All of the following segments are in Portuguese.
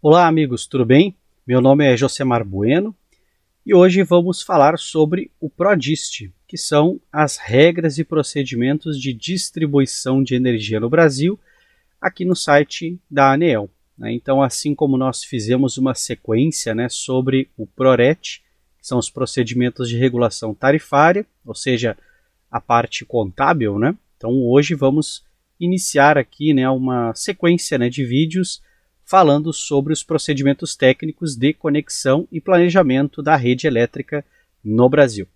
Olá amigos, tudo bem? Meu nome é Josemar Bueno e hoje vamos falar sobre o PRODIST, que são as regras e procedimentos de distribuição de energia no Brasil, aqui no site da ANEEL. Então, assim como nós fizemos uma sequência sobre o PRORET, que são os procedimentos de regulação tarifária, ou seja, a parte contábil, Então hoje vamos iniciar aqui uma sequência de vídeos falando sobre os procedimentos técnicos de conexão e planejamento da rede elétrica no Brasil.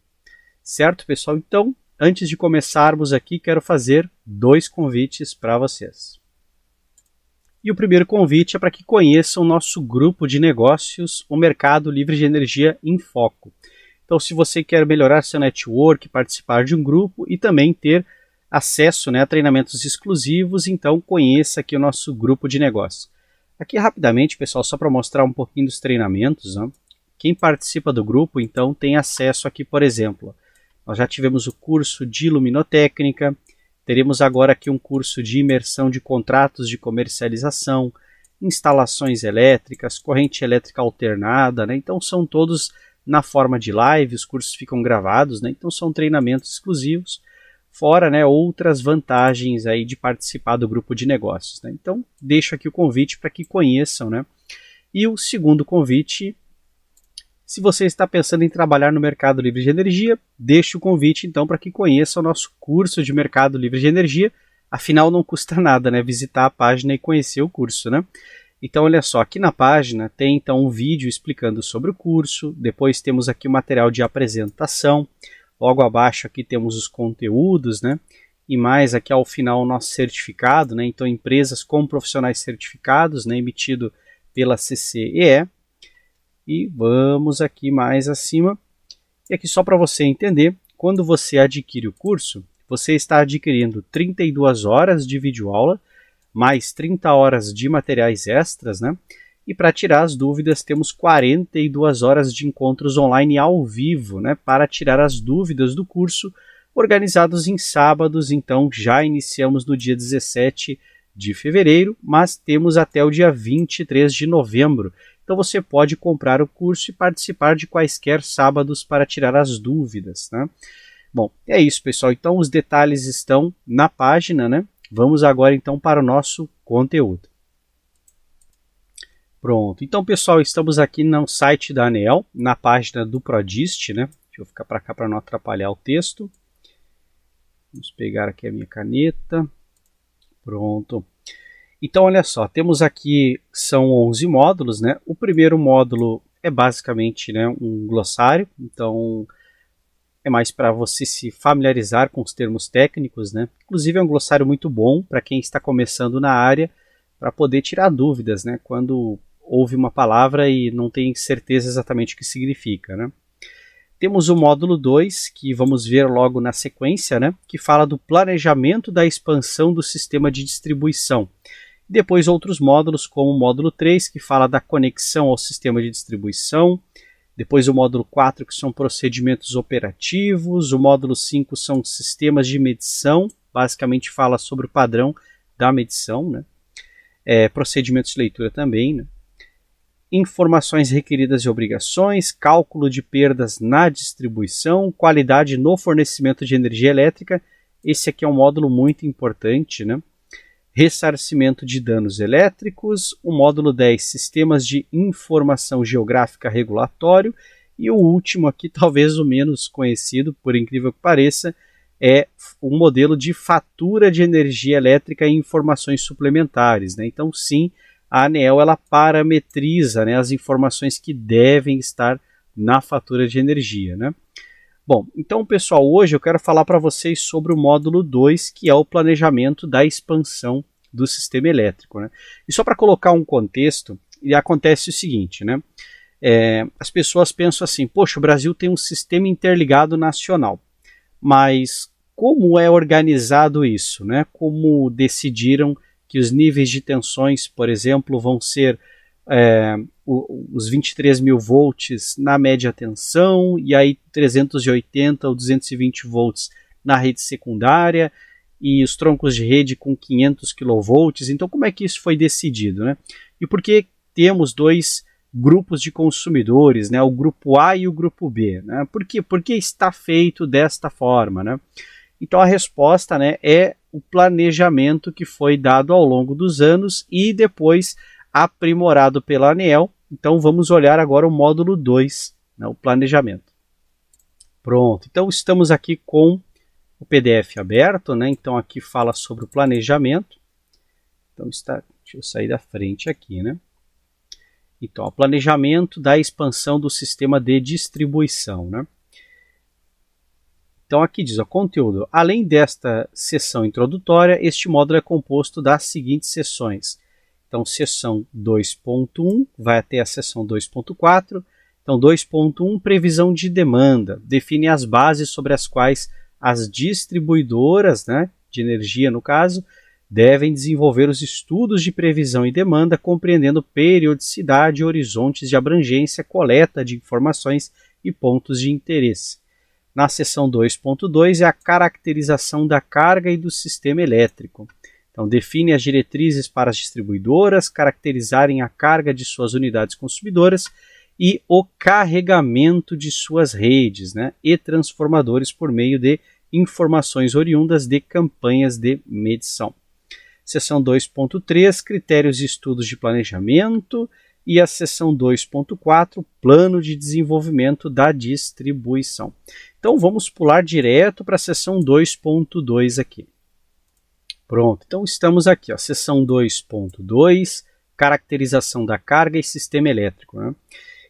Certo, pessoal? Então, antes de começarmos aqui, quero fazer 2 convites para vocês. E o primeiro convite é para que conheçam o nosso grupo de negócios, o Mercado Livre de Energia em Foco. Então, se você quer melhorar seu network, participar de um grupo e também ter acesso a treinamentos exclusivos, então conheça aqui o nosso grupo de negócios. Aqui rapidamente, pessoal, só para mostrar um pouquinho dos treinamentos. Quem participa do grupo, então, tem acesso aqui, por exemplo, nós já tivemos o curso de luminotécnica, teremos agora aqui um curso de imersão de contratos de comercialização, instalações elétricas, corrente elétrica alternada, Então são todos na forma de live, os cursos ficam gravados, Então são treinamentos exclusivos, fora outras vantagens aí de participar do grupo de negócios. Então, deixo aqui o convite para que conheçam. E o segundo convite, se você está pensando em trabalhar no Mercado Livre de Energia, deixo o convite então para que conheça o nosso curso de Mercado Livre de Energia. Afinal, não custa nada visitar a página e conhecer o curso. Então, olha só, aqui na página tem então um vídeo explicando sobre o curso, depois temos aqui o material de apresentação, logo abaixo aqui temos os conteúdos, e mais aqui ao final o nosso certificado, então empresas com profissionais certificados, emitido pela CCEE. E vamos aqui mais acima, e aqui só para você entender, quando você adquire o curso, você está adquirindo 32 horas de videoaula, mais 30 horas de materiais extras, E para tirar as dúvidas, temos 42 horas de encontros online ao vivo, para tirar as dúvidas do curso, organizados em sábados. Então, já iniciamos no dia 17 de fevereiro, mas temos até o dia 23 de novembro. Então, você pode comprar o curso e participar de quaisquer sábados para tirar as dúvidas. Bom, é isso, pessoal. Então, os detalhes estão na página. Vamos agora, então, para o nosso conteúdo. Pronto, então pessoal, estamos aqui no site da ANEEL, na página do PRODIST, Deixa eu ficar para cá para não atrapalhar o texto. Vamos pegar aqui a minha caneta. Pronto. Então olha só, temos aqui, são 11 módulos, O primeiro módulo é basicamente um glossário, então é mais para você se familiarizar com os termos técnicos, Inclusive é um glossário muito bom para quem está começando na área, para poder tirar dúvidas, quando ouve uma palavra e não tem certeza exatamente o que significa. Temos o módulo 2, que vamos ver logo na sequência, que fala do planejamento da expansão do sistema de distribuição. Depois outros módulos, como o módulo 3, que fala da conexão ao sistema de distribuição. Depois o módulo 4, que são procedimentos operativos. O módulo 5 são sistemas de medição, basicamente fala sobre o padrão da medição, procedimentos de leitura também, informações requeridas e obrigações, cálculo de perdas na distribuição, qualidade no fornecimento de energia elétrica, esse aqui é um módulo muito importante, ressarcimento de danos elétricos, o módulo 10, sistemas de informação geográfica regulatório, e o último aqui, talvez o menos conhecido, por incrível que pareça, é o modelo de fatura de energia elétrica e informações suplementares. Então, sim, a ANEEL ela parametriza as informações que devem estar na fatura de energia. Bom, então, pessoal, hoje eu quero falar para vocês sobre o módulo 2, que é o planejamento da expansão do sistema elétrico. E só para colocar um contexto, acontece o seguinte, as pessoas pensam assim, poxa, o Brasil tem um sistema interligado nacional. Mas como é organizado isso? Como decidiram que os níveis de tensões, por exemplo, vão ser os 23 mil volts na média tensão, e aí 380 ou 220 volts na rede secundária, e os troncos de rede com 500 kV. Então, como é que isso foi decidido? E por que temos dois grupos de consumidores, né? O grupo A e o grupo B, né? Por quê? Porque está feito desta forma, né? Então a resposta, né, é o planejamento que foi dado ao longo dos anos e depois aprimorado pela ANEEL. Então vamos olhar agora o módulo 2, né, o planejamento. Pronto, então estamos aqui com o PDF aberto, né? Então aqui fala sobre o planejamento. Então deixa eu sair da frente aqui, né? Então, o planejamento da expansão do sistema de distribuição, né? Então aqui diz o conteúdo. Além desta seção introdutória, este módulo é composto das seguintes seções. Então, seção 2.1 vai até a seção 2.4. Então, 2.1, previsão de demanda. Define as bases sobre as quais as distribuidoras, né, de energia, no caso, devem desenvolver os estudos de previsão e demanda, compreendendo periodicidade, horizontes de abrangência, coleta de informações e pontos de interesse. Na seção 2.2 é a caracterização da carga e do sistema elétrico. Então, define as diretrizes para as distribuidoras caracterizarem a carga de suas unidades consumidoras e o carregamento de suas redes, né, e transformadores por meio de informações oriundas de campanhas de medição. Seção 2.3, critérios e estudos de planejamento, e a seção 2.4, plano de desenvolvimento da distribuição. Então vamos pular direto para a seção 2.2 aqui. Pronto, então estamos aqui, ó, seção 2.2, caracterização da carga e sistema elétrico, né?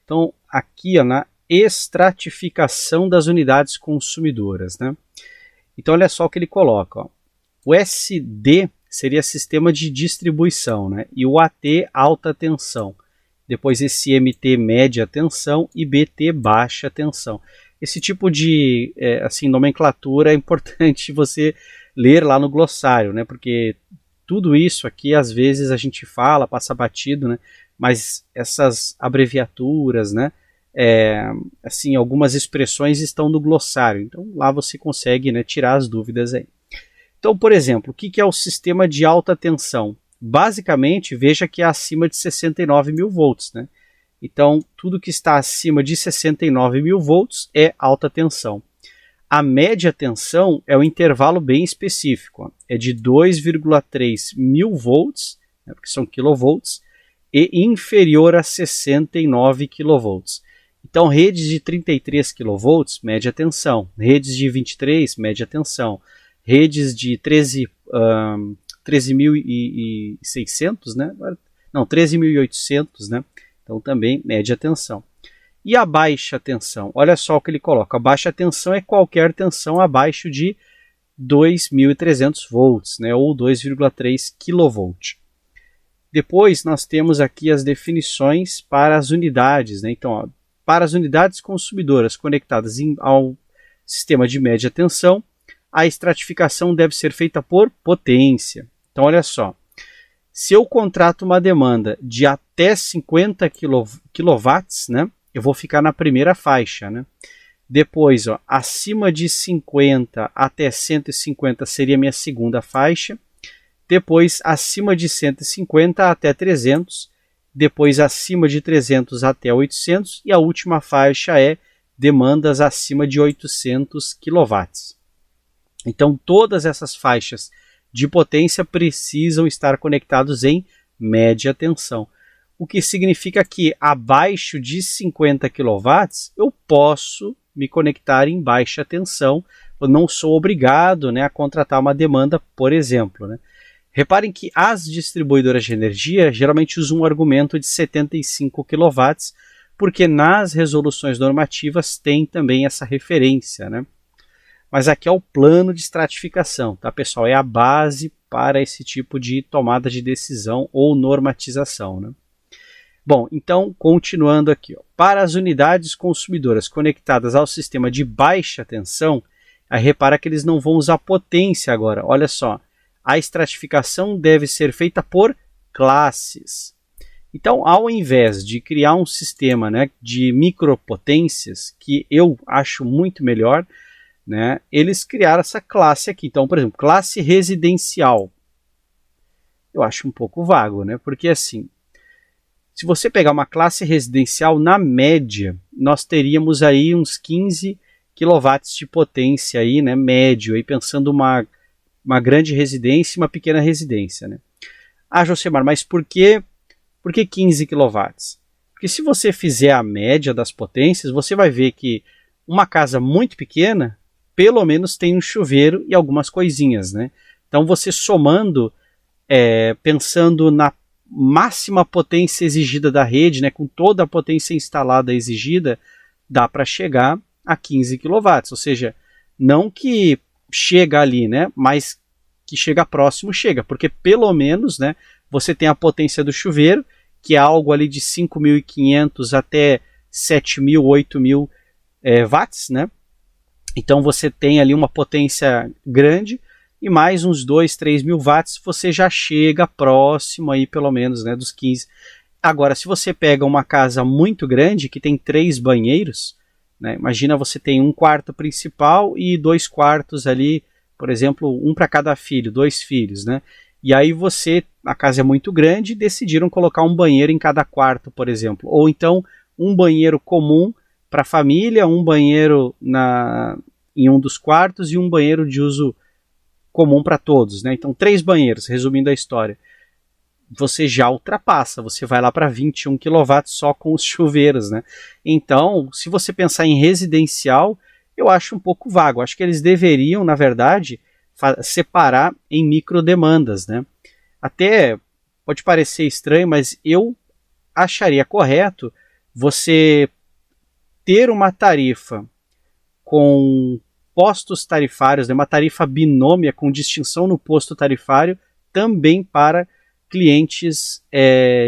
Então aqui, ó, na estratificação das unidades consumidoras, né? Então olha só o que ele coloca, ó. O SD seria sistema de distribuição, né? E o AT, alta tensão. Depois esse MT, média tensão, e BT, baixa tensão. Esse tipo de nomenclatura é importante você ler lá no glossário, né? Porque tudo isso aqui, às vezes, a gente fala, passa batido, né? Mas essas abreviaturas, né? Algumas expressões estão no glossário. Então lá você consegue, né, tirar as dúvidas aí. Então, por exemplo, o que é o sistema de alta tensão? Basicamente, veja que é acima de 69 mil volts, né? Então, tudo que está acima de 69 mil volts é alta tensão. A média tensão é um intervalo bem específico, ó. É de 2,3 mil volts, né, porque são quilovolts, e inferior a 69 quilovolts. Então, redes de 33 kV, média tensão. Redes de 23, média tensão. Redes de 13.600, né? Não, 13.800, né? Então, também média tensão. E a baixa tensão? Olha só o que ele coloca. A baixa tensão é qualquer tensão abaixo de 2.300 volts, né? Ou 2,3 kV. Depois, nós temos aqui as definições para as unidades, né? Então, ó, para as unidades consumidoras conectadas ao sistema de média tensão, a estratificação deve ser feita por potência. Então, olha só. Se eu contrato uma demanda de até 50 kW, né, eu vou ficar na primeira faixa, né? Depois, ó, acima de 50 até 150 seria minha segunda faixa. Depois, acima de 150 até 300. Depois, acima de 300 até 800. E a última faixa é demandas acima de 800 kW. Então, todas essas faixas de potência precisam estar conectados em média tensão. O que significa que abaixo de 50 kW eu posso me conectar em baixa tensão. Eu não sou obrigado, né, a contratar uma demanda, por exemplo, né? Reparem que as distribuidoras de energia geralmente usam um argumento de 75 kW, porque nas resoluções normativas tem também essa referência, né? Mas aqui é o plano de estratificação, tá, pessoal? É a base para esse tipo de tomada de decisão ou normatização, né? Bom, então, continuando aqui, ó. Para as unidades consumidoras conectadas ao sistema de baixa tensão, aí repara que eles não vão usar potência agora. Olha só, a estratificação deve ser feita por classes. Então, ao invés de criar um sistema, né, de micropotências, que eu acho muito melhor, né, eles criaram essa classe aqui. Então, por exemplo, classe residencial. Eu acho um pouco vago, né? Porque assim, Se você pegar uma classe residencial, na média, nós teríamos aí uns 15 kW de potência aí, né, médio, aí pensando uma grande residência e uma pequena residência, né? Ah, Josemar, mas por que 15 kW? Porque se você fizer a média das potências, você vai ver que uma casa muito pequena, pelo menos tem um chuveiro e algumas coisinhas, né? Então você somando, pensando na máxima potência exigida da rede, né, com toda a potência instalada exigida, dá para chegar a 15 kW, ou seja, não que chega ali, né, mas que chega próximo, chega, porque pelo menos, né, você tem a potência do chuveiro, que é algo ali de 5.500 até 7.000, 8.000 watts, né? Então você tem ali uma potência grande e mais uns 2, 3.000 watts você já chega próximo aí pelo menos, né, dos 15. Agora, se você pega uma casa muito grande que tem 3 banheiros, né, imagina você tem um quarto principal e 2 quartos ali, por exemplo, um para cada filho, 2 filhos, né? E aí a casa é muito grande e decidiram colocar um banheiro em cada quarto, por exemplo. Ou então um banheiro comum para a família, um banheiro em um dos quartos e um banheiro de uso comum para todos, né? Então 3 banheiros, resumindo a história. Você já ultrapassa, você vai lá para 21 kW só com os chuveiros, né? Então, se você pensar em residencial, eu acho um pouco vago. Acho que eles deveriam, na verdade, separar em microdemandas, né? Até pode parecer estranho, mas eu acharia correto você ter uma tarifa com postos tarifários, né, uma tarifa binômia com distinção no posto tarifário também para clientes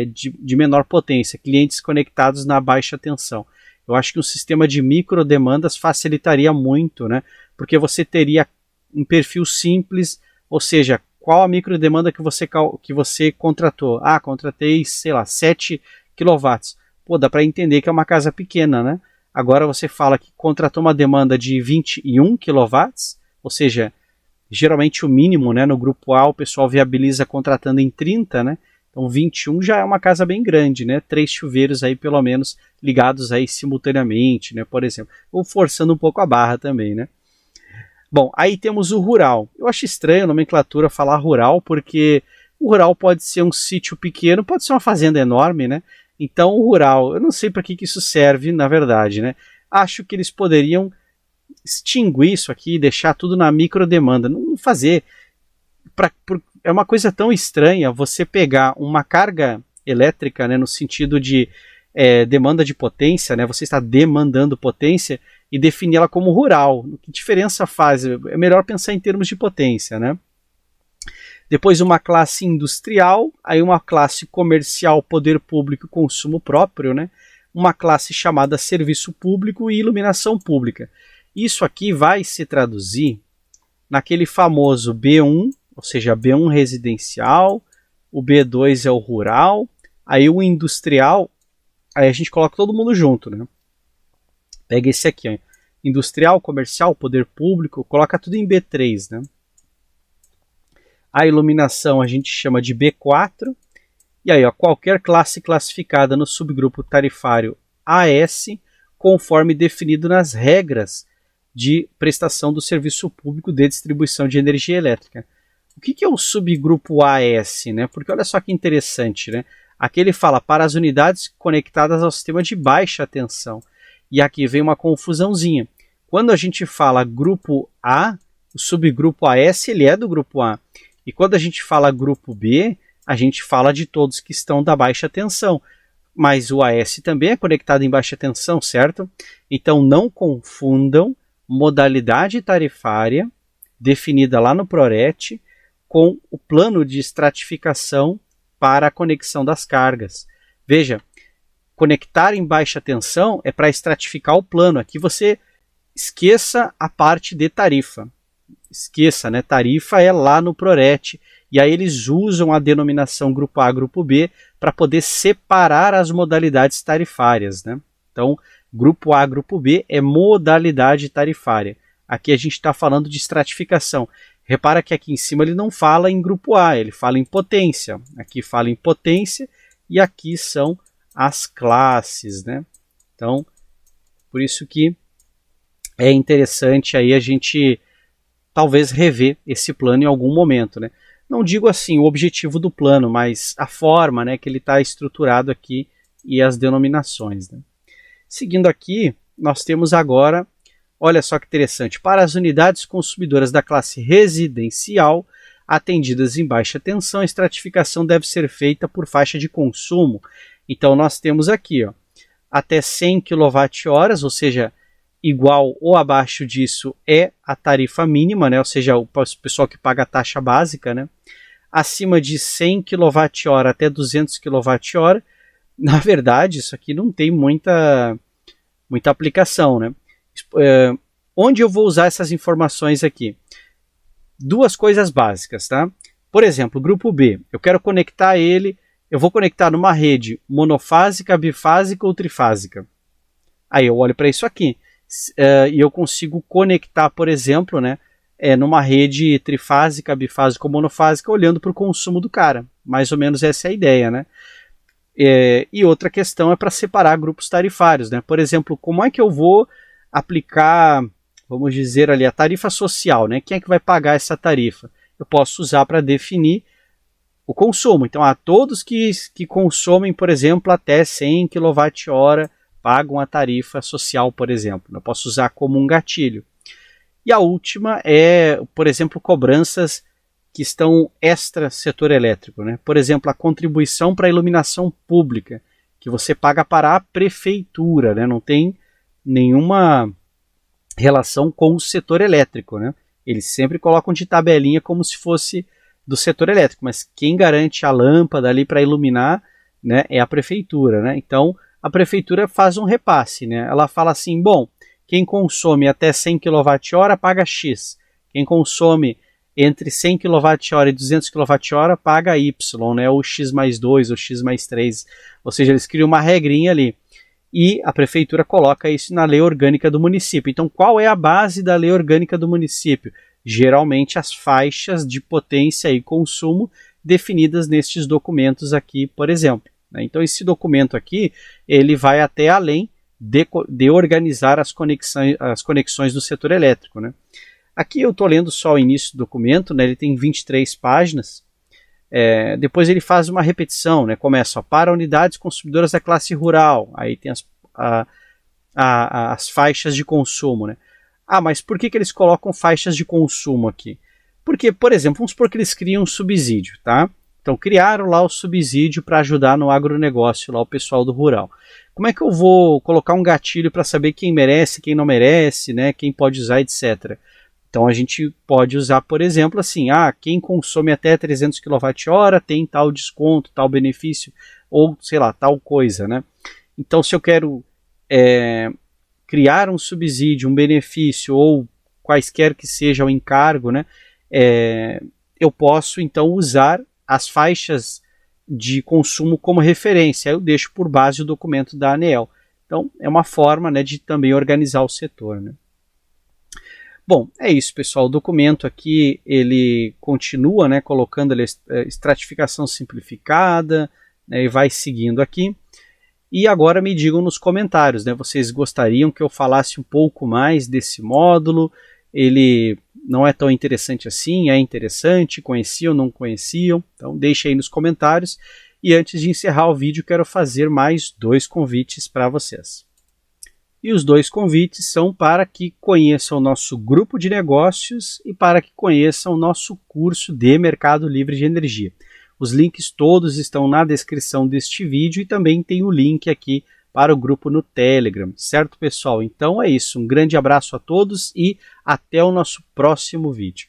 de menor potência, clientes conectados na baixa tensão. Eu acho que um sistema de microdemandas facilitaria muito, né? Porque você teria um perfil simples, ou seja, qual a microdemanda que você contratou? Ah, contratei, sei lá, 7 kW. Pô, dá para entender que é uma casa pequena, né? Agora você fala que contratou uma demanda de 21 kW, ou seja, geralmente o mínimo, né? No grupo A o pessoal viabiliza contratando em 30, né? Então 21 já é uma casa bem grande, né? 3 chuveiros aí pelo menos ligados aí simultaneamente, né? Por exemplo, ou forçando um pouco a barra também, né? Bom, aí temos o rural. Eu acho estranho a nomenclatura falar rural, porque o rural pode ser um sítio pequeno, pode ser uma fazenda enorme, né? Então o rural, eu não sei para que isso serve, na verdade, né? Acho que eles poderiam extinguir isso aqui, deixar tudo na microdemanda, não fazer. É uma coisa tão estranha você pegar uma carga elétrica, né, no sentido de demanda de potência, né? Você está demandando potência e definir ela como rural. Que diferença faz? É melhor pensar em termos de potência, né? Depois uma classe industrial, aí uma classe comercial, poder público e consumo próprio, né? Uma classe chamada serviço público e iluminação pública. Isso aqui vai se traduzir naquele famoso B1, ou seja, B1 residencial, o B2 é o rural, aí o industrial, aí a gente coloca todo mundo junto, né? Pega esse aqui, ó, industrial, comercial, poder público, coloca tudo em B3, né? A iluminação a gente chama de B4, e aí ó, qualquer classe classificada no subgrupo tarifário AS, conforme definido nas regras de prestação do serviço público de distribuição de energia elétrica. O que é o subgrupo AS, né? Porque olha só que interessante, né? Aqui ele fala para as unidades conectadas ao sistema de baixa tensão. E aqui vem uma confusãozinha. Quando a gente fala grupo A, o subgrupo AS ele é do grupo A. E quando a gente fala grupo B, a gente fala de todos que estão da baixa tensão. Mas o AS também é conectado em baixa tensão, certo? Então não confundam modalidade tarifária definida lá no PRORET com o plano de estratificação para a conexão das cargas. Veja, conectar em baixa tensão é para estratificar o plano. Aqui você esqueça a parte de tarifa. Esqueça, né? Tarifa é lá no PRORET. E aí eles usam a denominação grupo A, grupo B para poder separar as modalidades tarifárias, né? Então, grupo A, grupo B é modalidade tarifária. Aqui a gente está falando de estratificação. Repara que aqui em cima ele não fala em grupo A, ele fala em potência. Aqui fala em potência e aqui são as classes, né? Então, por isso que é interessante aí a gente talvez rever esse plano em algum momento, né? Não digo assim o objetivo do plano, mas a forma, né, que ele está estruturado aqui e as denominações, né? Seguindo aqui, nós temos agora, olha só que interessante, para as unidades consumidoras da classe residencial atendidas em baixa tensão, a estratificação deve ser feita por faixa de consumo. Então nós temos aqui, ó, até 100 kWh, ou seja, igual ou abaixo disso é a tarifa mínima, né? Ou seja, o pessoal que paga a taxa básica, né? Acima de 100 kWh até 200 kWh, na verdade, isso aqui não tem muita aplicação, né? Onde eu vou usar essas informações aqui? Duas coisas básicas, tá? Por exemplo, grupo B, eu quero conectar ele, eu vou conectar numa rede monofásica, bifásica ou trifásica. Aí eu olho para isso aqui e eu consigo conectar, por exemplo, né, numa rede trifásica, bifásica ou monofásica, olhando para o consumo do cara. Mais ou menos essa é a ideia, né? E outra questão é para separar grupos tarifários, né? Por exemplo, como é que eu vou aplicar, vamos dizer ali, a tarifa social, né? Quem é que vai pagar essa tarifa? Eu posso usar para definir o consumo. Então, todos que consomem, por exemplo, até 100 kWh pagam a tarifa social, por exemplo. Eu posso usar como um gatilho. E a última é, por exemplo, cobranças que estão extra setor elétrico, né? Por exemplo, a contribuição para a iluminação pública, que você paga para a prefeitura, né? Não tem nenhuma relação com o setor elétrico, né? Eles sempre colocam de tabelinha como se fosse do setor elétrico, mas quem garante a lâmpada ali para iluminar, né, é a prefeitura, né? Então, a prefeitura faz um repasse, né? Ela fala assim, bom, quem consome até 100 kWh paga X, quem consome entre 100 kWh e 200 kWh paga Y, né? Ou X mais 2 ou X mais 3, ou seja, eles criam uma regrinha ali. E a prefeitura coloca isso na lei orgânica do município. Então, qual é a base da lei orgânica do município? Geralmente as faixas de potência e consumo definidas nestes documentos aqui, por exemplo. Então, esse documento aqui, ele vai até além de organizar as conexões do setor elétrico, né? Aqui eu estou lendo só o início do documento, né? Ele tem 23 páginas. Depois ele faz uma repetição, né? Começa para unidades consumidoras da classe rural, aí tem as faixas de consumo, né? Mas por que eles colocam faixas de consumo aqui? Porque, por exemplo, vamos supor que eles criam um subsídio, tá? Então criaram lá o subsídio para ajudar no agronegócio, lá o pessoal do rural. Como é que eu vou colocar um gatilho para saber quem merece, quem não merece, né? Quem pode usar, etc. Então a gente pode usar, por exemplo, assim, quem consome até 300 kWh tem tal desconto, tal benefício, ou sei lá, tal coisa, né? Então se eu quero criar um subsídio, um benefício, ou quaisquer que seja o encargo, né? Eu posso então usar as faixas de consumo como referência. Eu deixo por base o documento da ANEEL. Então é uma forma, né, de também organizar o setor, né? Bom, é isso, pessoal. O documento aqui, ele continua, né, colocando a estratificação simplificada, né, e vai seguindo aqui. E agora me digam nos comentários, né, vocês gostariam que eu falasse um pouco mais desse módulo? Ele não é tão interessante assim, é interessante, conheciam, não conheciam? Então deixe aí nos comentários. E antes de encerrar o vídeo, quero fazer mais 2 convites para vocês. E os 2 convites são para que conheçam o nosso grupo de negócios e para que conheçam o nosso curso de Mercado Livre de Energia. Os links todos estão na descrição deste vídeo e também tem o link aqui para o grupo no Telegram, certo, pessoal? Então é isso, um grande abraço a todos e até o nosso próximo vídeo.